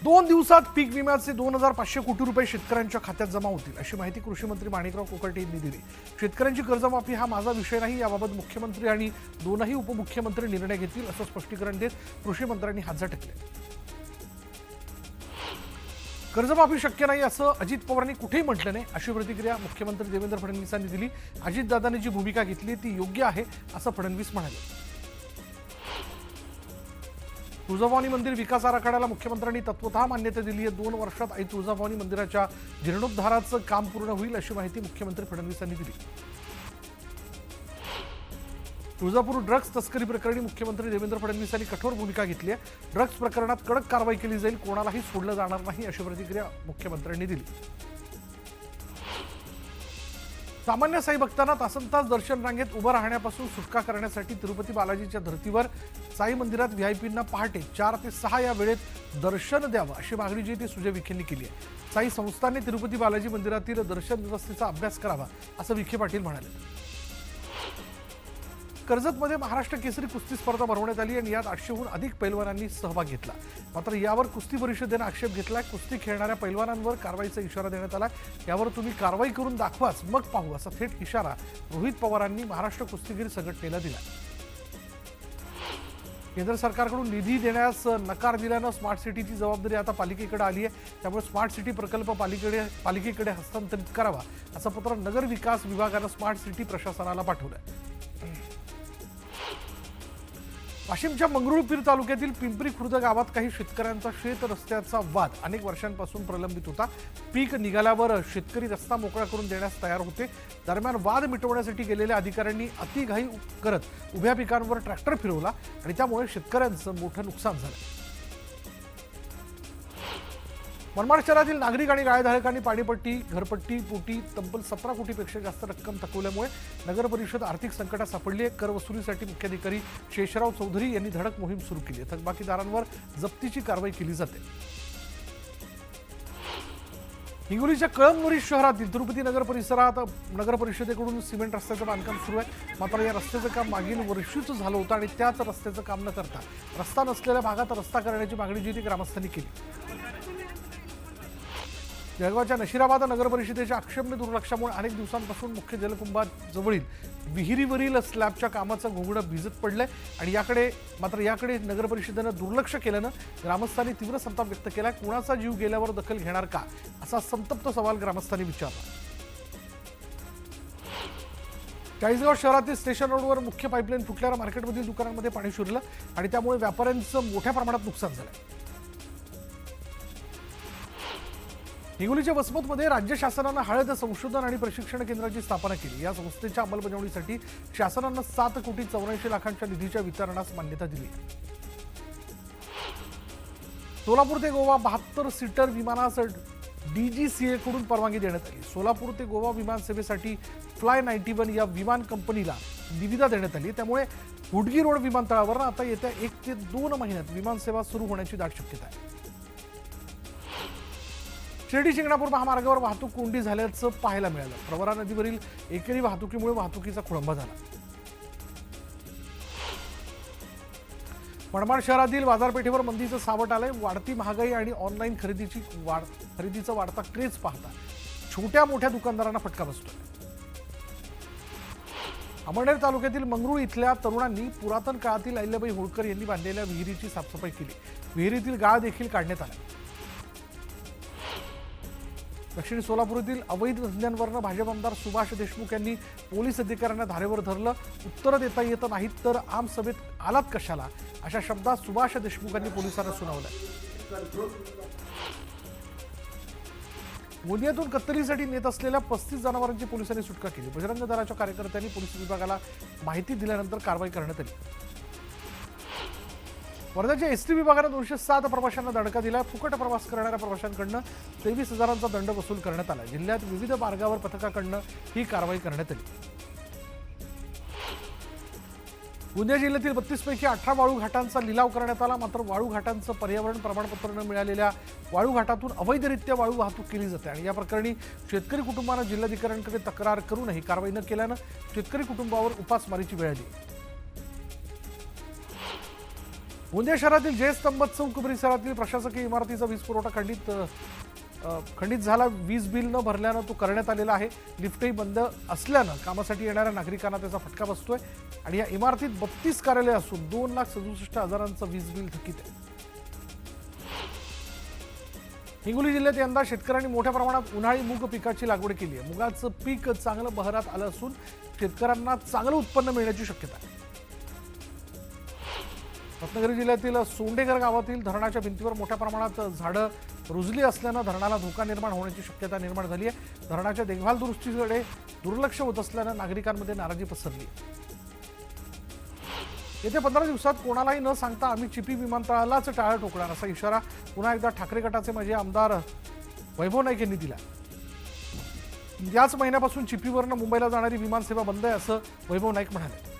2 दिवसात पीक विम्याचे 2,500 कोटी रुपये शेतकऱ्यांच्या खात्यात जमा होतील अशी माहिती कृषी मंत्री माणिकराव कोकाटे यांनी दिली। शेतकऱ्यांची कर्जमाफी हा माझा विषय नाही, याबाबत मुख्यमंत्री आणि दोनही उपमुख्यमंत्री निर्णय घेतील असं स्पष्टीकरण देत कृषी मंत्र्यांनी हात झटकले। कर्जमाफी शक्य नाही असं अजित पवारांनी कुठेही म्हटलं नाही अशी प्रतिक्रिया मुख्यमंत्री देवेंद्र फडणवीसांनी दिली। अजितदादांनी जी भूमिका घेतली ती योग्य आहे असं फडणवीस म्हणाले। तुळजाभवानी मंदिर विकास आराखड्याला मुख्यमंत्र्यांनी तत्वतः मान्यता दिली आहे। 2 वर्षात आई तुळजाभवानी मंदिराच्या जीर्णोद्धाराचं काम पूर्ण होईल अशी माहिती मुख्यमंत्री फडणवीसांनी दिली। तुळजापूर ड्रग्ज तस्करी प्रकरणी मुख्यमंत्री देवेंद्र फडणवीसांनी कठोर भूमिका घेतली आहे। ड्रग्ज प्रकरणात कडक कारवाई केली जाईल, कोणालाही सोडलं जाणार नाही अशी प्रतिक्रिया मुख्यमंत्र्यांनी दिली। सामान्य साई भक्तांना तासनतास दर्शन रांगेत उभं राहण्यापासून सुटका करण्यासाठी तिरुपती बालाजीच्या धर्तीवर साई मंदिरात व्हीआयपींना पहाटे 4 ते 6 या वेळेत दर्शन द्यावं अशी मागणी जी ती सुजय विखेंनी केली आहे। साई संस्थांनी तिरुपती बालाजी मंदिरातील दर्शन व्यवस्थेचा अभ्यास करावा असं विखे पाटील म्हणाले। कर्जतमध्ये महाराष्ट्र केसरी कुस्ती स्पर्धा भरवण्यात आली आणि यात 800हून अधिक पैलवानांनी सहभाग घेतला। मात्र यावर कुस्ती परिषदेने आक्षेप घेतला। कुस्ती खेळणाऱ्या पैलवानांवर कारवाईचा इशारा देण्यात आला। यावर तुम्ही कारवाई करून दाखवाच मग पाहू असा थेट इशारा रोहित पवारांनी महाराष्ट्र कुस्तीगीर संघटनेला दिला। केंद्र सरकारकडून निधी देण्यास नकार दिल्यानं स्मार्ट सिटीची जबाबदारी आता पालिकेकडे आली आहे। त्यामुळे स्मार्ट सिटी प्रकल्प पालिकेकडे हस्तांतरित करावा असं पत्र नगर विकास विभागानं स्मार्ट सिटी प्रशासनाला पाठवलंय। वाशिमच्या मंगरुळपीर तालुक्यातील पिंपरी खुर्द गावात काही शेतकऱ्यांचा शेत रस्त्याचा वाद अनेक वर्षांपासून प्रलंबित होता। पीक निघाल्यावर शेतकरी रस्ता मोकळा करून देण्यास तयार होते। दरम्यान वाद मिटवण्यासाठी गेलेल्या अधिकाऱ्यांनी अतिघाई करत उभ्या पिकांवर ट्रॅक्टर फिरवला आणि त्यामुळे शेतकऱ्यांचं मोठं नुकसान झालं। मनमाड शहरातील नागरिक आणि गाळेधारकांनी पाणीपट्टी, घरपट्टी पोटी तब्बल 17 कोटीपेक्षा जास्त रक्कम थकवल्यामुळे नगर परिषद आर्थिक संकटात सापडली आहे। कर वसुलीसाठी मुख्याधिकारी शेषराव चौधरी यांनी धडक मोहीम सुरू केली आहे। थकबाकीदारांवर जप्तीची कारवाई केली जाते। हिंगोलीच्या कळमनुरी शहरातील तिरुपती नगर परिसरात नगर परिषदेकडून सिमेंट रस्त्याचं बांधकाम सुरू आहे। मात्र या रस्त्याचं काम मागील वर्षीच झालं होतं आणि त्याच रस्त्याचं काम न करता रस्ता नसलेल्या भागात रस्ता करण्याची मागणी जी ती ग्रामस्थांनी केली। जळगावच्या नशिराबाद नगर परिषदेच्या आक्षेपने दुर्लक्षामुळे अनेक दिवसांपासून मुख्य जलकुंभाजवळील विहिरीवरील स्लॅबच्या कामाचं घोंगडं भिजत पडलंय आणि याकडे नगर परिषदेनं दुर्लक्ष केल्यानं ग्रामस्थांनी तीव्र संताप व्यक्त केलाय। कुणाचा जीव गेल्यावर दखल घेणार का असा संतप्त सवाल ग्रामस्थांनी विचारला। चाळीसगाव शहरातील स्टेशन रोडवर मुख्य पाईपलाईन फुटल्यानं मार्केटमधील दुकानांमध्ये पाणी शिरलं आणि त्यामुळे व्यापाऱ्यांचं मोठ्या प्रमाणात नुकसान झालंय। हिंगोलीच्या वसमतमध्ये राज्य शासनानं हळद संशोधन आणि प्रशिक्षण केंद्राची स्थापना केली। या संस्थेच्या अंमलबजावणीसाठी शासनानं 7,84,00,000 निधीच्या वितरणास मान्यता दिली। सोलापूर ते गोवा 72 सीटर विमानास DGCA कडून परवानगी देण्यात आली। सोलापूर ते गोवा विमान सेवेसाठी फ्लाय 91 या विमान कंपनीला निविदा देण्यात आली। त्यामुळे हुडगी रोड विमानतळावर आता येत्या 1 ते 2 महिन्यात विमान सेवा सुरू होण्याची दाट शक्यता आहे। शिर्डी शिंगणापूर महामार्गावर वाहतूक कोंडी झाल्याचं पाहायला मिळालं। प्रवरा नदीवरील एकेरी वाहतुकीमुळे वाहतुकीचा खोळंबा झाला। मनमाड शहरातील बाजारपेठेवर मंदीचं सावट आलंय। वाढती महागाई आणि ऑनलाईन खरेदीचा वाढता क्रेज पाहता छोट्या मोठ्या दुकानदारांना फटका बसतोय। अमळनेर तालुक्यातील मंगरूळ इथल्या तरुणांनी पुरातन काळातील अहिल्याबाई होळकर यांनी बांधलेल्या विहिरीची साफसफाई केली। विहिरीतील गाळ देखील काढण्यात आला। दक्षिण सोलापूरातील अवैध धंद्यांवरनं भाजप आमदार सुभाष देशमुख यांनी पोलीस अधिकाऱ्यांना धारेवर धरलं। उत्तरं देता येत नाहीत तर आम सभेत आलात कशाला अशा शब्दात सुभाष देशमुखांनी पोलिसांना सुनावलं। गोंदियातून कत्तलीसाठी नेत असलेल्या 35 जनावरांची पोलिसांनी सुटका केली। बजरंग दलाच्या कार्यकर्त्यांनी पोलीस विभागाला माहिती दिल्यानंतर कारवाई करण्यात आली। वर्ध्याच्या एसटी विभागानं 207 प्रवाशांना दणका दिला। फुकट प्रवास करणाऱ्या प्रवाशांकडनं 23,000चा दंड वसूल करण्यात आला। जिल्ह्यात विविध मार्गावर पथकाकडनं ही कारवाई करण्यात आली। गोंदिया जिल्ह्यातील 32 पैकी 18 वाळू घाटांचा लिलाव करण्यात आला। मात्र वाळू घाटांचं पर्यावरण प्रमाणपत्र न मिळालेल्या वाळू घाटातून अवैधरित्या वाळू वाहतूक केली जाते आणि या प्रकरणी शेतकरी कुटुंबानं जिल्हाधिकाऱ्यांकडे तक्रार करूनही कारवाई न केल्यानं शेतकरी कुटुंबावर उपासमारीची वेळ आली। गोंदिया शहरातील जयस्तंभ चौक परिसरातील प्रशासकीय इमारतीचा वीज पुरवठा खंडित झाला. वीज बिल न भरल्यानं तो करण्यात आलेला आहे. लिफ्टही बंद असल्यानं कामासाठी येणाऱ्या नागरिकांना त्याचा फटका बसतोय आणि या इमारतीत 32 कार्यालय असून 2,67,000चं वीज बिल थकीत आहे. हिंगोली जिल्ह्यात यंदा शेतकऱ्यांनी मोठ्या प्रमाणात उन्हाळी मूग पिकाची लागवड केली आहे. मुगाचं पीक चांगलं बहरात आलं असून शेतकऱ्यांना चांगलं उत्पन्न मिळण्याची शक्यता आहे. रत्नागिरी जिल्ह्यातील सोंडेगर गावातील धरणाच्या भिंतीवर मोठ्या प्रमाणात झाडं रुजली असल्यानं धरणाला धोका निर्माण होण्याची शक्यता निर्माण झाली आहे. धरणाच्या देखभाल दुरुस्तीकडे दुर्लक्ष होत असल्यानं नागरिकांमध्ये नाराजी पसरली. येत्या 15 दिवसात कोणालाही न सांगता आम्ही चिपी विमानतळालाच टाळं ठोकणार असा इशारा पुन्हा एकदा ठाकरे गटाचे माजी आमदार वैभव नाईक यांनी दिला. याच महिन्यापासून चिपीवरनं मुंबईला जाणारी विमानसेवा बंद आहे असं वैभव नाईक म्हणाले.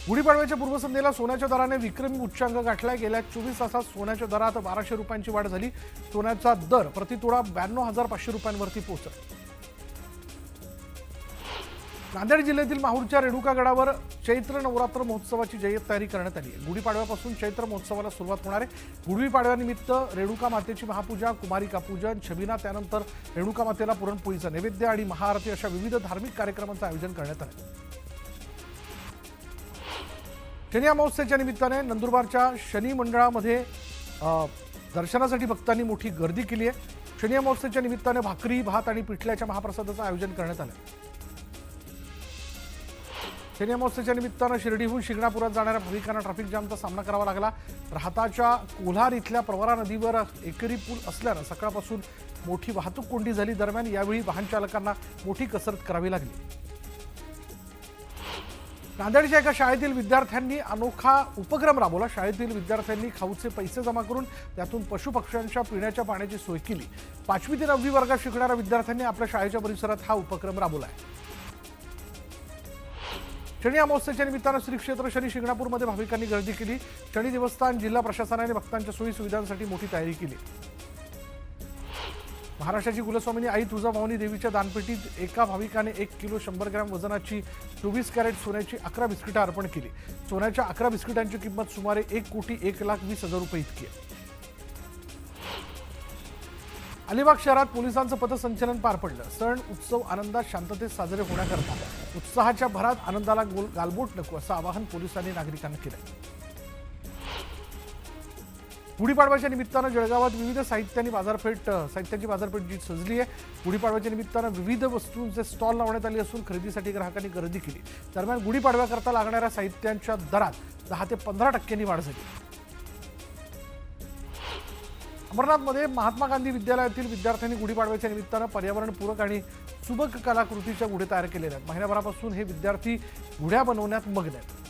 गुढीपाडव्याच्या पूर्वसंध्येला सोन्याच्या दराने विक्रमी उच्चांक गाठलाय. गेल्या 24 तासात सोन्याच्या दरात 1200 रुपयांची वाढ झाली. सोन्याचा दर प्रतितोळा 92,500 रुपयांवरती पोहोचला. नांदेड जिल्ह्यातील माहूरच्या रेणुका गडावर चैत्र नवरात्र महोत्सवाची जय्यत तयारी करण्यात आली आहे. गुढीपाडव्यापासून चैत्र महोत्सवाला सुरुवात होणार आहे. गुढीपाडव्यानिमित्त रेणुका मातेची महापूजा, कुमारिका पूजन, छबिना, त्यानंतर रेणुका मातेला पुरणपोळीचा नैवेद्य आणि महाआरती अशा विविध धार्मिक कार्यक्रमांचं आयोजन करण्यात आलं. शनी अमावस्येच्या निमित्ताने नंदुरबारच्या शनी मंडळामध्ये दर्शनासाठी भक्तांनी मोठी गर्दी केली आहे. शनी अमावस्येच्या निमित्ताने भाकरी, भात आणि पिठल्याच्या महाप्रसादाचं आयोजन करण्यात आलं. शनी अमावस्येच्या निमित्तानं शिर्डीहून शिंगणापुरात जाणाऱ्या भाविकांना ट्रॅफिक जामचा सामना करावा लागला. राहताच्या कोल्हार इथल्या प्रवरा नदीवर एकेरी पूल असल्यानं सकाळपासून मोठी वाहतूक कोंडी झाली. दरम्यान यावेळी वाहन चालकांना मोठी कसरत करावी लागली. नांदेडच्या एका शाळेतील विद्यार्थ्यांनी अनोखा उपक्रम राबवला. शाळेतील विद्यार्थ्यांनी खाऊचे पैसे जमा करून त्यातून पशुपक्ष्यांच्या पिण्याच्या पाण्याची सोय केली. 5वी ते 9वी वर्गात शिकणाऱ्या विद्यार्थ्यांनी आपल्या शाळेच्या परिसरात हा उपक्रम राबवला आहे. शनी अमावस्येच्या निमित्तानं श्री क्षेत्र शनी शिंगणापूरमध्ये भाविकांनी गर्दी केली. शनी देवस्थान, जिल्हा प्रशासनाने भक्तांच्या सोयी सुविधांसाठी मोठी तयारी केली. महाराष्ट्राची कुलस्वामिनी आई तुळजाभवानी देवीच्या दानपेटीत एका भाविकाने 1 किलो 100 ग्रॅम वजनाची 24 कॅरेट सोन्याची 11 बिस्किटं अर्पण केली. सोन्याच्या 11 बिस्किटांची किंमत सुमारे 1,01,20,000 रुपये इतकी आहे. अलिबाग शहरात पोलिसांचं पथसंचलन पार पडलं. सण उत्सव आनंदात शांततेत साजरे होण्याकरता उत्साहाच्या भरात आनंदाला गालबोट नको असं आवाहन पोलिसांनी नागरिकांना केलं. गुढीपाडव्याच्या निमित्तानं जळगावात विविध साहित्याची बाजारपेठ जी सजली आहे. गुढीपाडव्याच्या निमित्तानं विविध वस्तूंचे स्टॉल लावण्यात आले असून खरेदीसाठी ग्राहकांनी गर्दी केली. दरम्यान गुढीपाडव्याकरता लागणाऱ्या साहित्यांच्या दरात 10 ते 15% वाढ झाली. अमरनाथमध्ये महात्मा गांधी विद्यालयातील विद्यार्थ्यांनी गुढीपाडव्याच्या निमित्तानं पर्यावरणपूरक आणि सुबक कलाकृतीच्या गुढी तयार केलेल्या आहेत. महिनाभरापासून हे विद्यार्थी गुढ्या बनवण्यात मग्न आहेत.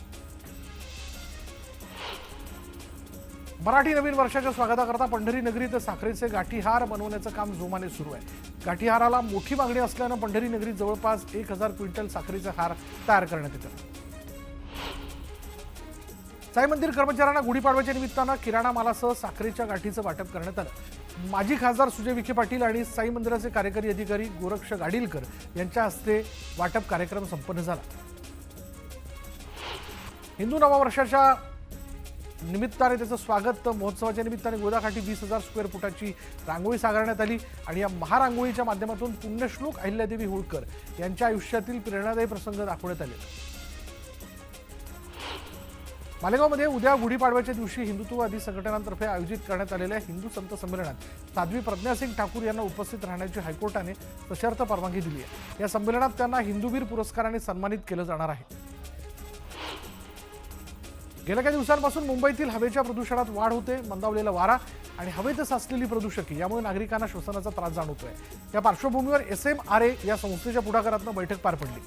मराठी नवीन वर्षाच्या स्वागताकरता पंढरी नगरीत साखरेचे गाठीहार बनवण्याचं काम जोमाने सुरू आहे. गाठीहाराला मोठी मागणी असल्यानं पंढरी नगरीत जवळपास 1,000 क्विंटल साखरेचे हार तयार करण्यात येतात. साई मंदिर कर्मचाऱ्यांना गुढीपाडव्याच्या निमित्तानं किराणा मालासह साखरेच्या गाठीचं वाटप करण्यात आलं. माजी खासदार सुजय विखे पाटील आणि साई मंदिराचे कार्यकारी अधिकारी गोरक्ष गाडीलकर यांच्या हस्ते वाटप कार्यक्रम संपन्न झाला. हिंदू नववर्षाच्या निमित्ताने त्याचं स्वागत महोत्सवाच्या निमित्ताने गोदाकाठी 20,000 स्क्वेअर फुटाची रांगोळी साकारण्यात आली आणि या महारांगोळीच्या माध्यमातून पुण्यश्लोक अहिल्यादेवी होळकर यांच्या आयुष्यातील प्रेरणादायी प्रसंग दाखवण्यात आले. मालेगावमध्ये उद्या गुढीपाडव्याच्या दिवशी हिंदुत्ववादी संघटनांतर्फे आयोजित करण्यात आलेल्या हिंदू संत संमेलनात साध्वी प्रज्ञासिंग ठाकूर यांना उपस्थित राहण्याची हायकोर्टाने सशर्त परवानगी दिली आहे. या संमेलनात त्यांना हिंदूवीर पुरस्काराने सन्मानित केलं जाणार आहे. गेल्या काही दिवसांपासून मुंबईतील हवेच्या प्रदूषणात वाढ होते. मंदावलेला वारा आणि हवेत साचलेली प्रदूषके यामुळे नागरिकांना श्वसनाचा त्रास जाणवतोय. या पार्श्वभूमीवर SMRA या संस्थेच्या पुढाकारातून बैठक पार पडली.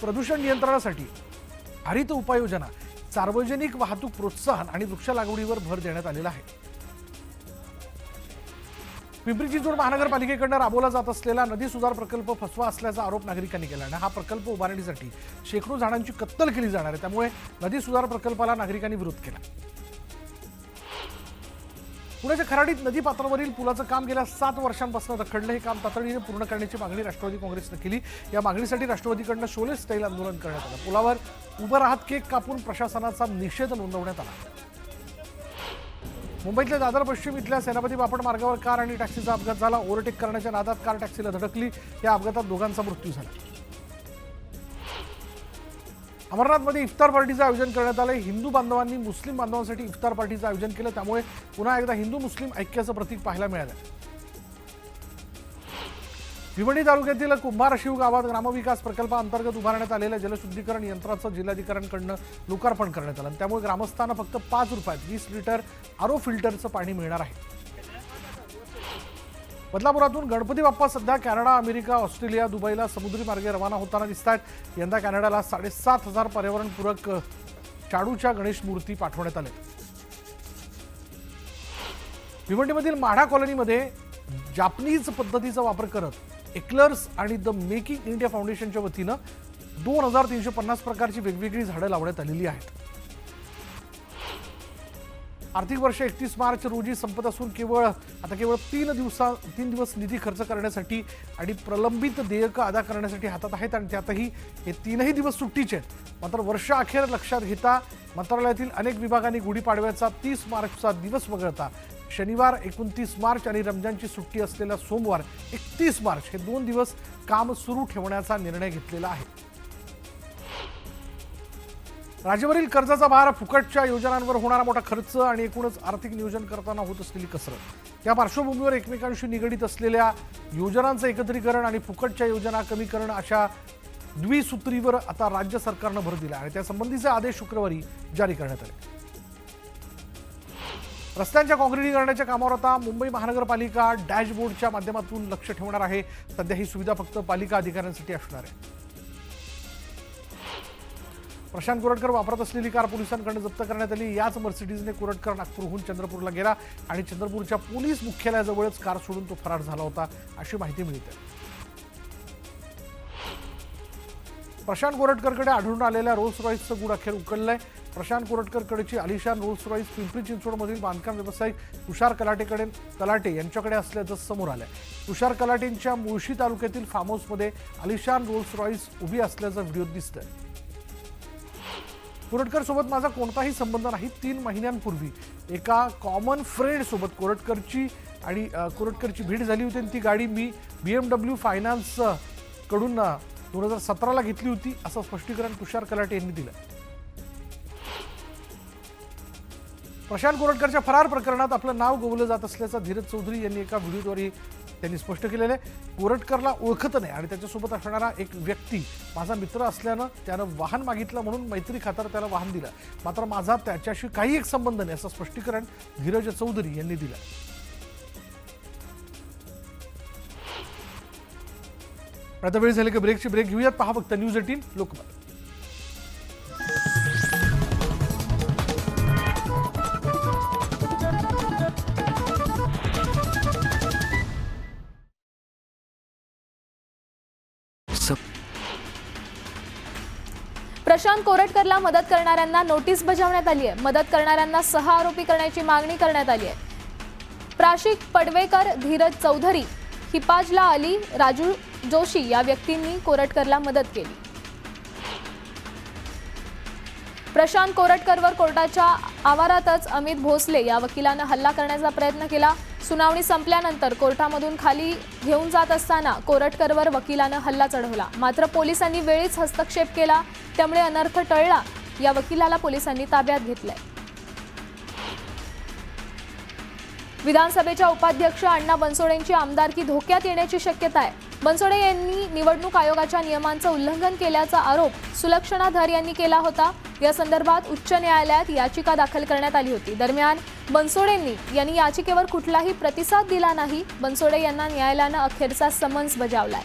प्रदूषण नियंत्रणासाठी हरित उपाययोजना, सार्वजनिक वाहतूक प्रोत्साहन आणि वृक्ष लागवडीवर भर देण्यात आलेला आहे. पिंपरी चिंचवड महानगरपालिकेकडून राबवला जात असलेला नदी सुधार प्रकल्प फसवा असल्याचा आरोप नागरिकांनी केला आहे. हा प्रकल्प उभारण्यासाठी शेकडो झाडांची कत्तल केली जाणार आहे. त्यामुळे नदी सुधार प्रकल्पाला नागरिकांनी विरोध केला. पुण्याच्या खराडीत नदीपात्रावरील पुलाचं काम गेल्या 7 वर्षांपासून रखडलं. हे काम तातडीने पूर्ण करण्याची मागणी राष्ट्रवादी काँग्रेसनं केली. या मागणीसाठी राष्ट्रवादीकडनं शोले स्टाईल आंदोलन करण्यात आलं. पुलावर उभं राहत केक कापून प्रशासनाचा निषेध नोंदवण्यात आला. मुंबईतल्या दादर पश्चिम इथल्या सेनापती बापट मार्गावर कार आणि टॅक्सीचा अपघात झाला. ओव्हरटेक करण्याच्या नादात कार टॅक्सीला धडकली. या अपघातात दोघांचा मृत्यू झाला. अमरनाथमध्ये इफ्तार पार्टीचं आयोजन करण्यात आलं. हिंदू बांधवांनी मुस्लिम बांधवांसाठी इफ्तार पार्टीचं आयोजन केलं. त्यामुळे पुन्हा एकदा हिंदू मुस्लिम ऐक्याचं प्रतीक पाहायला मिळालं. भिवंडी तालुक्यातील कुंभारशिव गावात ग्रामविकास प्रकल्पाअंतर्गत उभारण्यात आलेल्या जलशुद्धीकरण यंत्राचं जिल्हाधिकाऱ्यांकडून लोकार्पण करण्यात आलं. त्यामुळे ग्रामस्थांना फक्त 5 रुपयात 20 लिटर आरो फिल्टरचं पाणी मिळणार आहे. बदलापुरातून गणपती बाप्पा सध्या कॅनडा, अमेरिका, ऑस्ट्रेलिया, दुबईला समुद्री मार्गे रवाना होताना दिसतात. यंदा कॅनडाला 7,500 पर्यावरणपूरक शाडूच्या गणेश मूर्ती पाठवण्यात आल्या. भिवंडीमधील माढा कॉलनीमध्ये जापनीज पद्धतीचा वापर करत एक्लर्स आणि द मेकिंग इंडिया फाउंडेशनच्या वतीनं 2,350 प्रकारची वेगवेगळी झाडं लावण्यात आलेली आहेत. आर्थिक वर्ष 31 मार्च रोजी संपत असून केवळ 3 दिवस निधी खर्च करण्यासाठी आणि प्रलंबित देयकं अदा करण्यासाठी हातात आहेत. आणि त्यातही हे 3ही दिवस सुट्टीचे आहेत. मात्र वर्ष अखेर लक्षात घेता मंत्रालयातील अनेक विभागांनी गुढीपाडव्याचा 30 मार्चचा दिवस वगळता शनिवार 29 मार्च आणि रमजानची सुट्टी असलेला सोमवार 31 मार्च हे 2 दिवस काम सुरू ठेवण्याचा निर्णय घेतलेला आहे. राज्यावरील कर्जाचा भार, फुकटच्या योजनांवर होणारा मोठा खर्च आणि एकूणच आर्थिक नियोजन करताना होत असलेली कसरत या पार्श्वभूमीवर एकमेकांशी निगडीत असलेल्या योजनांचं एकत्रीकरण आणि फुकटच्या योजना कमी करणं अशा द्विसूत्रीवर आता राज्य सरकारनं भर दिला आणि त्यासंबंधीचे आदेश शुक्रवारी जारी करण्यात आले. रस्त्यांच्या काँक्रिटीकरणाच्या कामावर आता मुंबई महानगरपालिका डॅशबोर्डच्या माध्यमातून लक्ष ठेवणार आहे. सध्या ही सुविधा फक्त पालिका अधिकाऱ्यांसाठी असणार आहे. प्रशांत कोरटकर वापरत असलेली कार पोलिसांकडून जप्त करण्यात आली. याच मर्सिडीजने कोरटकर नागपूरहून चंद्रपूरला गेला आणि चंद्रपूरच्या पोलीस मुख्यालयाजवळच कार सोडून तो फरार झाला होता अशी माहिती मिळते. प्रशांत कोरटकरकडे आढळून आलेल्या रोल्स रॉईसचं गुढ अखेर उकललंय. प्रशांत कोरटकरकडची आलिशान रोल्स रॉईस पिंपरी चिंचवडमधील बांधकाम व्यावसायिक तुषार कलाटे यांच्याकडे असल्याचं समोर आलंय. तुषार कलाटेंच्या मुळशी तालुक्यातील फार्म हाऊसमध्ये आलिशान रोल्स रॉईस उभी असल्याचं व्हिडिओ दिसतंय. कोरटकर सोबत माझा कोणताही संबंध नाही. 3 महिन्यांपूर्वी एका कॉमन फ्रेंड सोबत कोरटकरची भेट झाली होती आणि ती गाडी मी BMW फायनान्स कडून 2017ला घेतली होती असं स्पष्टीकरण तुषार कलाटे यांनी दिलं. प्रशांत कोरटकरच्या फरार प्रकरणात आपलं नाव गोवलं जात असल्याचं धीरज चौधरी यांनी एका व्हिडिओद्वारे त्यांनी स्पष्ट केलेलं आहे. कोरटकरला ओळखत नाही आणि त्याच्यासोबत असणारा एक व्यक्ती माझा मित्र असल्यानं त्यानं वाहन मागितलं म्हणून मैत्री खातर त्याला वाहन दिलं. मात्र माझा त्याच्याशी काही एक संबंध नाही असं स्पष्टीकरण धीरज चौधरी यांनी दिलं. आता वेळ झाली की ब्रेक घेऊयात. पहा फक्त न्यूज 18 लोकमत. प्रशांत कोरटकरला मदत करणाऱ्यांना नोटीस बजावण्यात आली आहे. मदत करणाऱ्यांना 6 आरोपी करण्याची मागणी करण्यात आली आहे. प्राशिक पडवेकर, धीरज चौधरी, हिपाजला अली, राजू जोशी या व्यक्तींनी कोरटकरला मदत केली. प्रशांत कोरटकरवर कोर्टाच्या आवारातच अमित भोसले या वकिलानं हल्ला करण्याचा प्रयत्न केला. सुनावणी संपल्यानंतर कोर्टामधून खाली घेऊन जात असताना कोरटकरवर वकिलानं हल्ला चढवला. मात्र पोलिसांनी वेळीच हस्तक्षेप केला. त्यामुळे अनर्थ टळला. या वकिलाला पोलिसांनी ताब्यात घेतलंय. विधानसभेच्या उपाध्यक्ष अण्णा बनसोडेंची आमदारकी धोक्यात येण्याची शक्यता आहे. बनसोडे यांनी निवडणूक आयोगाच्या नियमांचं उल्लंघन केल्याचा आरोप सुलक्षणा धर यांनी केला होता. या संदर्भात उच्च न्यायालयात याचिका दाखल करण्यात आली होती. दरम्यान बनसोडेंनी यांनी याचिकेवर कुठलाही प्रतिसाद दिला नाही. बनसोडे यांना न्यायालयानं अखेरचा समन्स बजावलाय.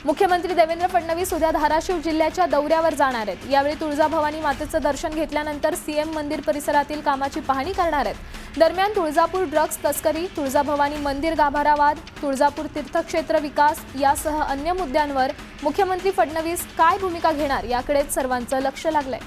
मुख्यमंत्री देवेंद्र फडणवीस उद्या धाराशिव जिल्ह्याच्या दौऱ्यावर जाणार आहेत. यावेळी तुळजाभवानी मातेचं दर्शन घेतल्यानंतर सीएम मंदिर परिसरातील कामाची पाहणी करणार आहेत. दरम्यान तुळजापूर ड्रग्ज तस्करी, तुळजाभवानी मंदिर गाभारा वाद, तुळजापूर तीर्थक्षेत्र विकास यासह अन्य मुद्द्यांवर मुख्यमंत्री फडणवीस काय भूमिका घेणार याकडेच सर्वांचं लक्ष लागलंय.